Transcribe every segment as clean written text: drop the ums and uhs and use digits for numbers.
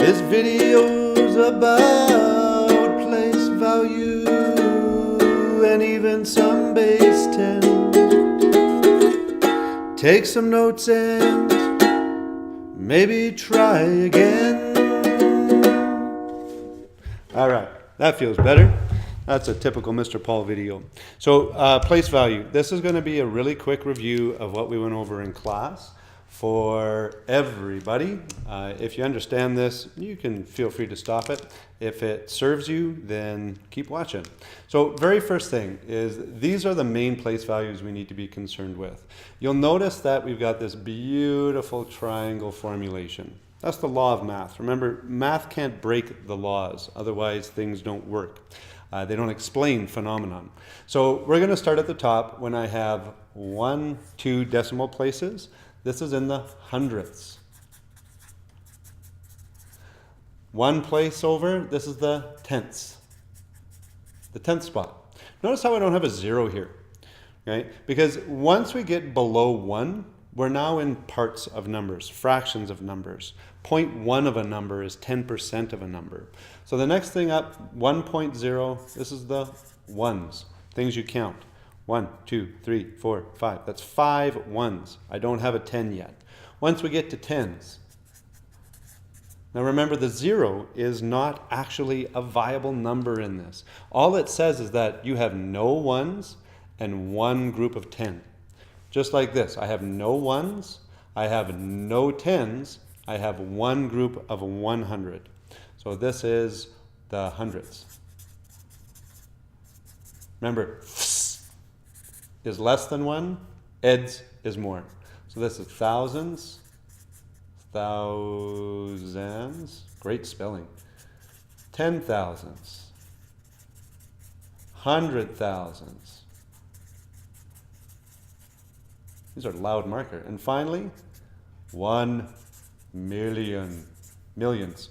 This video's about place value and even some base 10. Take some notes and maybe try again. All right, that feels better. That's a typical Mr. Paul video. So place value. This is going to be a really quick review of what we went over in class for everybody. If you understand this, you can feel free to stop it. If it serves you, then keep watching. So very first thing is these are the main place values we need to be concerned with. You'll notice that we've got this beautiful triangle formulation. That's the law of math. Remember, math can't break the laws, otherwise things don't work. They don't explain phenomenon. So we're going to start at the top when I have 1, 2 decimal places. This is in the hundredths. 1 place over, this is the tenths. The 10th spot. Notice how I don't have a 0 here, right? Because once we get below 1, we're now in parts of numbers, fractions of numbers. 0.1 of a number is 10% of a number. So the next thing up, 1.0, this is the ones, things you count. 1, 2, 3, 4, 5. That's 5 ones. I don't have a 10 yet. Once we get to tens, now remember the 0 is not actually a viable number in this. All it says is that you have no ones and one group of 10. Just like this, I have no ones, I have no tens, I have one group of 100. So this is the hundredths. Remember, is less than 1, eds is more. So this is thousands, thousands, great spelling, 10,000s, 100,000s. These are loud marker. And finally, 1 million, millions.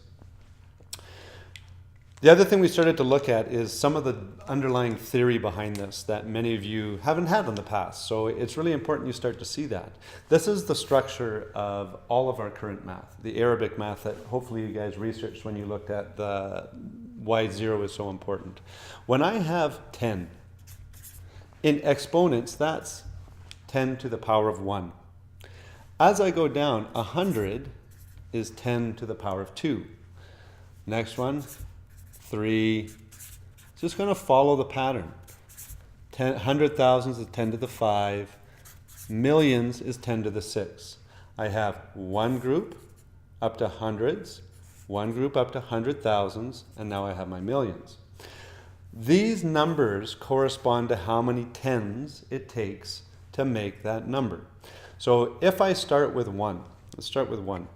The other thing we started to look at is some of the underlying theory behind this that many of you haven't had in the past. So it's really important you start to see that. This is the structure of all of our current math, the Arabic math that hopefully you guys researched when you looked at the why 0 is so important. When I have 10 in exponents, that's 10 to the power of 1. As I go down, 100 is 10 to the power of 2. Next one, 3. Just going to follow the pattern. 100,000s is 10 to the 5. Millions is 10 to the 6. I have one group up to hundreds, one group up to 100,000s, and now I have my millions. These numbers correspond to how many tens it takes to make that number. So if I start with 1, let's start with 1.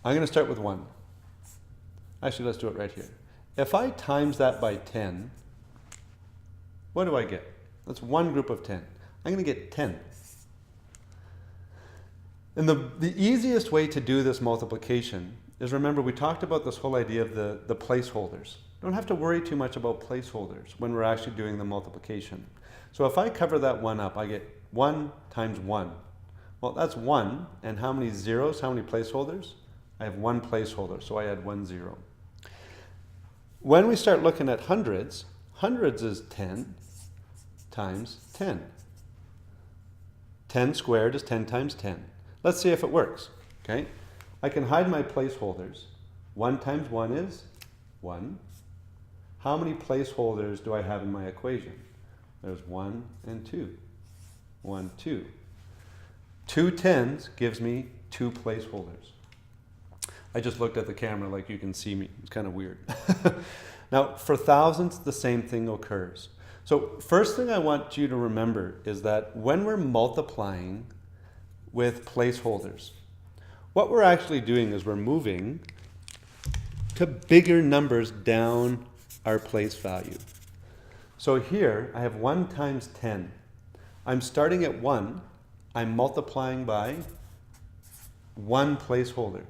I'm going to start with 1. Actually, let's do it right here. If I times that by 10, what do I get? That's one group of 10. I'm going to get 10. And the easiest way to do this multiplication is, remember, we talked about this whole idea of the placeholders. Don't have to worry too much about placeholders when we're actually doing the multiplication. So if I cover that 1 up, I get 1 times 1. Well, that's 1. And how many zeros? How many placeholders? I have 1 placeholder, so I add 1 0. When we start looking at hundreds, hundreds is 10 times 10. 10 squared is 10 times 10. Let's see if it works. Okay? I can hide my placeholders. 1 times 1 is 1. How many placeholders do I have in my equation? There's 1 and 2. 1, 2. 2 tens gives me 2 placeholders. I just looked at the camera like you can see me. It's kind of weird. Now, for thousands, the same thing occurs. So first thing I want you to remember is that when we're multiplying with placeholders, what we're actually doing is we're moving to bigger numbers down our place value. So here, I have 1 times 10. I'm starting at 1. I'm multiplying by 1 placeholder.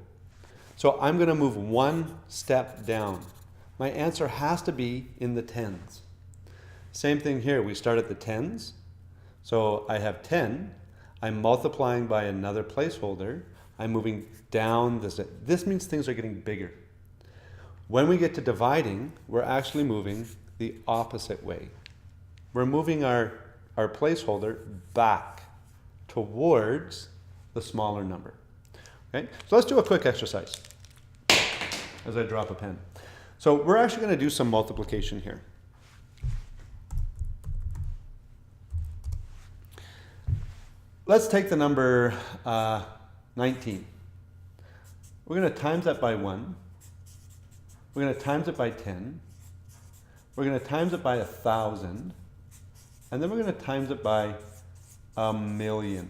So I'm going to move 1 step down. My answer has to be in the tens. Same thing here. We start at the tens. So I have 10. I'm multiplying by another placeholder. I'm moving down this. This means things are getting bigger. When we get to dividing, we're actually moving the opposite way. We're moving our placeholder back towards the smaller number. Okay, so let's do a quick exercise as I drop a pen. So we're actually going to do some multiplication here. Let's take the number 19. We're going to times that by 1. We're going to times it by 10. We're going to times it by 1,000. And then we're going to times it by 1,000,000.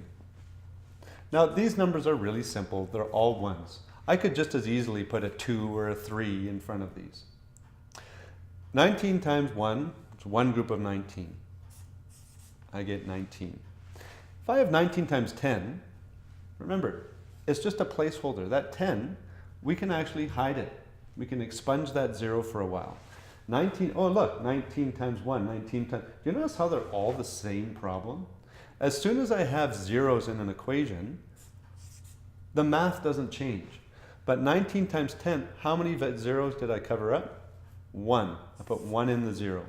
Now these numbers are really simple. They're all ones. I could just as easily put a 2 or a 3 in front of these. 19 times 1, it's one group of 19. I get 19. If I have 19 times 10, remember, it's just a placeholder. That 10, we can actually hide it. We can expunge that 0 for a while. 19, oh look, 19 times 1, 19 times, do you notice how they're all the same problem? As soon as I have zeros in an equation, the math doesn't change. But 19 times 10, how many zeros did I cover up? 1. I put 1 in the 0.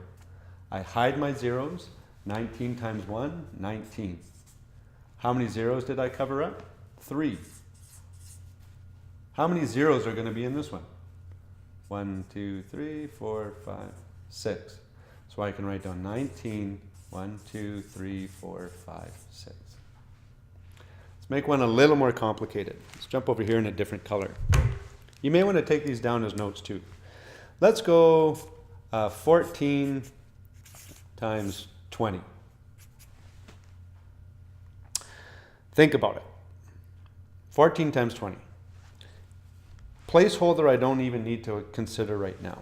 I hide my zeros. 19 times 1, 19. How many zeros did I cover up? 3. How many zeros are going to be in this one? 1, 2, 3, 4, 5, 6. So I can write down 19, 1, 2, 3, 4, 5, 6. Let's make one a little more complicated. Let's jump over here in a different color. You may want to take these down as notes too. Let's go 14 times 20. Think about it. 14 times 20. Placeholder I don't even need to consider right now.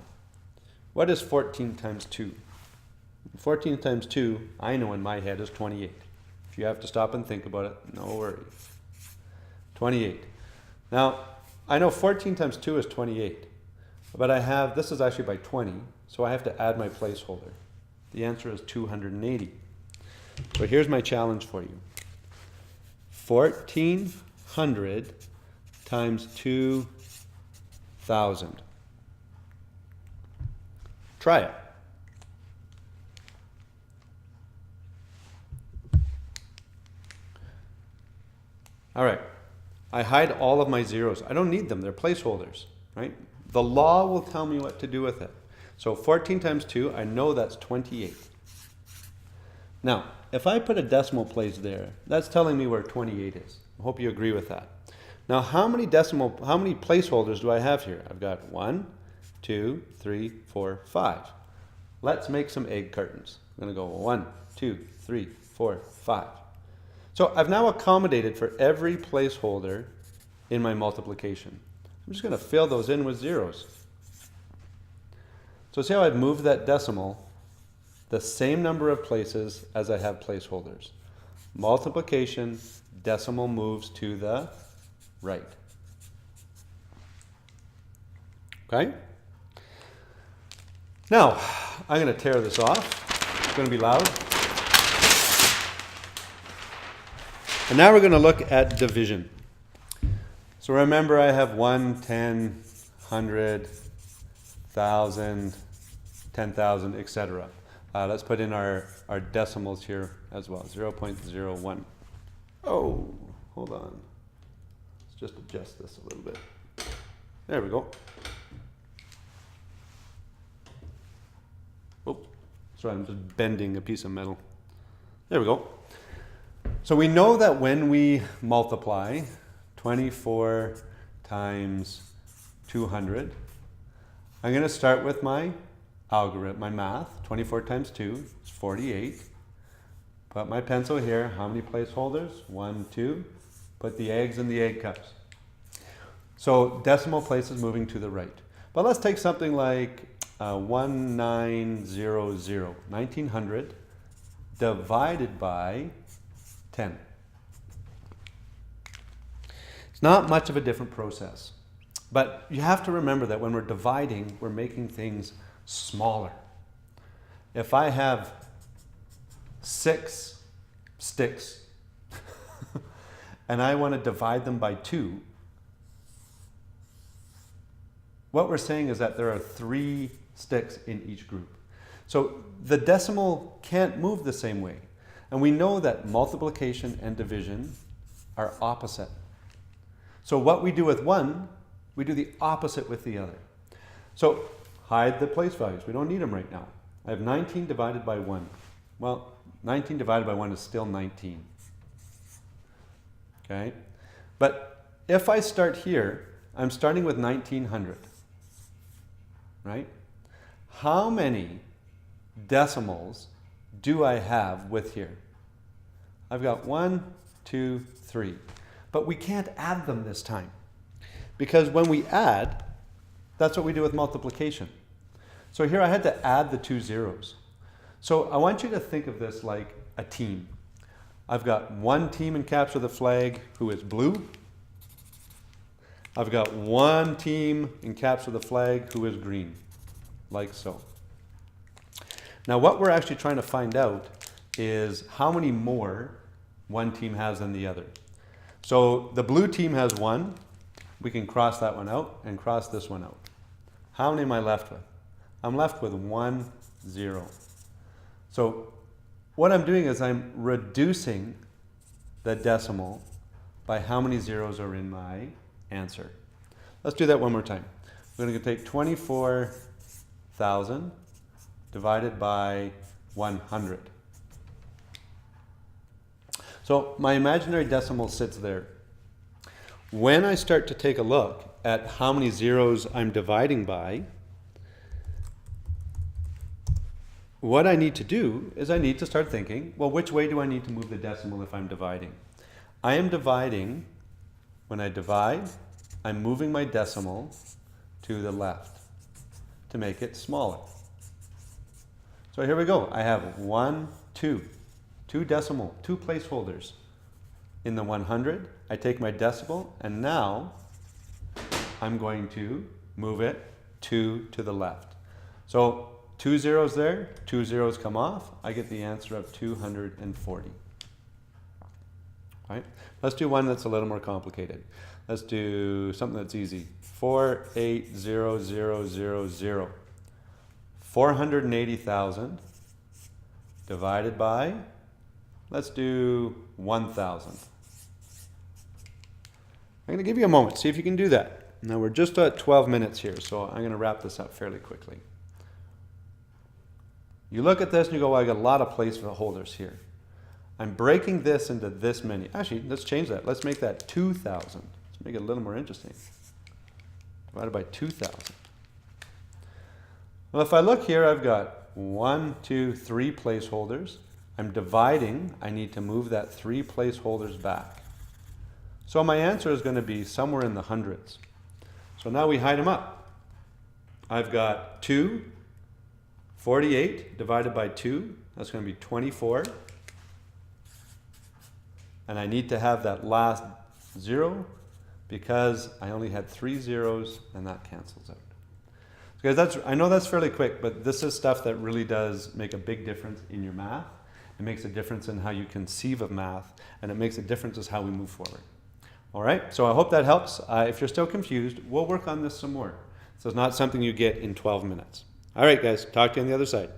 What is 14 times 2? 14 times 2, I know in my head, is 28. If you have to stop and think about it, no worries. 28. Now, I know 14 times 2 is 28, but I have, this is actually by 20, so I have to add my placeholder. The answer is 280. So here's my challenge for you. 1,400 times 2,000. Try it. All right, I hide all of my zeros. I don't need them, they're placeholders, right? The law will tell me what to do with it. So 14 times 2, I know that's 28. Now, if I put a decimal place there, that's telling me where 28 is. I hope you agree with that. Now, how many placeholders do I have here? I've got 1, 2, 3, 4, 5. Let's make some egg cartons. I'm going to go 1, 2, 3, 4, 5. So I've now accommodated for every placeholder in my multiplication. I'm just going to fill those in with zeros. So see how I've moved that decimal the same number of places as I have placeholders. Multiplication, decimal moves to the right. Okay? Now, I'm going to tear this off. It's going to be loud. And now we're going to look at division. So remember, I have 1, 10, 100, 1,000, 10,000, etc. Let's put in our decimals here as well, 0.01. Oh, hold on. Let's just adjust this a little bit. There we go. Oh, sorry, I'm just bending a piece of metal. There we go. So we know that when we multiply 24 times 200, I'm going to start with my algorithm, my math. 24 times 2 is 48. Put my pencil here. How many placeholders? 1, 2. Put the eggs in the egg cups. So decimal place is moving to the right. But let's take something like 1900. 1900 divided by 10. It's not much of a different process. But you have to remember that when we're dividing, we're making things smaller. If I have 6 sticks and I want to divide them by 2, what we're saying is that there are 3 sticks in each group. So the decimal can't move the same way. And we know that multiplication and division are opposite. So what we do with one, we do the opposite with the other. So hide the place values. We don't need them right now. I have 19 divided by 1. Well, 19 divided by 1 is still 19. Okay? But if I start here, I'm starting with 1900. Right? How many decimals do I have with here? I've got 1, 2, 3. But we can't add them this time. Because when we add, that's what we do with multiplication. So here I had to add the 2 zeros. So I want you to think of this like a team. I've got one team in Capture the Flag who is blue. I've got one team in Capture the Flag who is green, like so. Now what we're actually trying to find out is how many more one team has than the other. So the blue team has 1. We can cross that one out and cross this one out. How many am I left with? I'm left with 1, 0. So what I'm doing is I'm reducing the decimal by how many zeros are in my answer. Let's do that one more time. We're going to take 24,000 divided by 100. So my imaginary decimal sits there. When I start to take a look at how many zeros I'm dividing by, what I need to do is I need to start thinking, well, which way do I need to move the decimal if I'm dividing? I am dividing, when I divide, I'm moving my decimal to the left to make it smaller. So here we go. I have 1, 2, 2 placeholders in the 100. I take my decimal and now I'm going to move it 2 to the left. So 2 zeros there, 2 zeros come off. I get the answer of 240. All right, let's do one that's a little more complicated. Let's do something that's easy. 480,000. 480,000 divided by, let's do 1,000. I'm going to give you a moment, see if you can do that. Now we're just at 12 minutes here, so I'm going to wrap this up fairly quickly. You look at this and you go, well, I got a lot of placeholders here. I'm breaking this into this many. Actually, let's change that. Let's make that 2,000. Let's make it a little more interesting. Divided by 2,000. Well, if I look here, I've got 1, 2, 3 placeholders. I'm dividing. I need to move that 3 placeholders back. So my answer is going to be somewhere in the hundreds. So now we hide them up. I've got 2, 48 divided by 2. That's going to be 24. And I need to have that last 0 because I only had 3 zeros and that cancels out. So guys, I know that's fairly quick, but this is stuff that really does make a big difference in your math. It makes a difference in how you conceive of math, and it makes a difference as how we move forward. All right, so I hope that helps. If you're still confused, we'll work on this some more. So it's not something you get in 12 minutes. All right, guys, talk to you on the other side.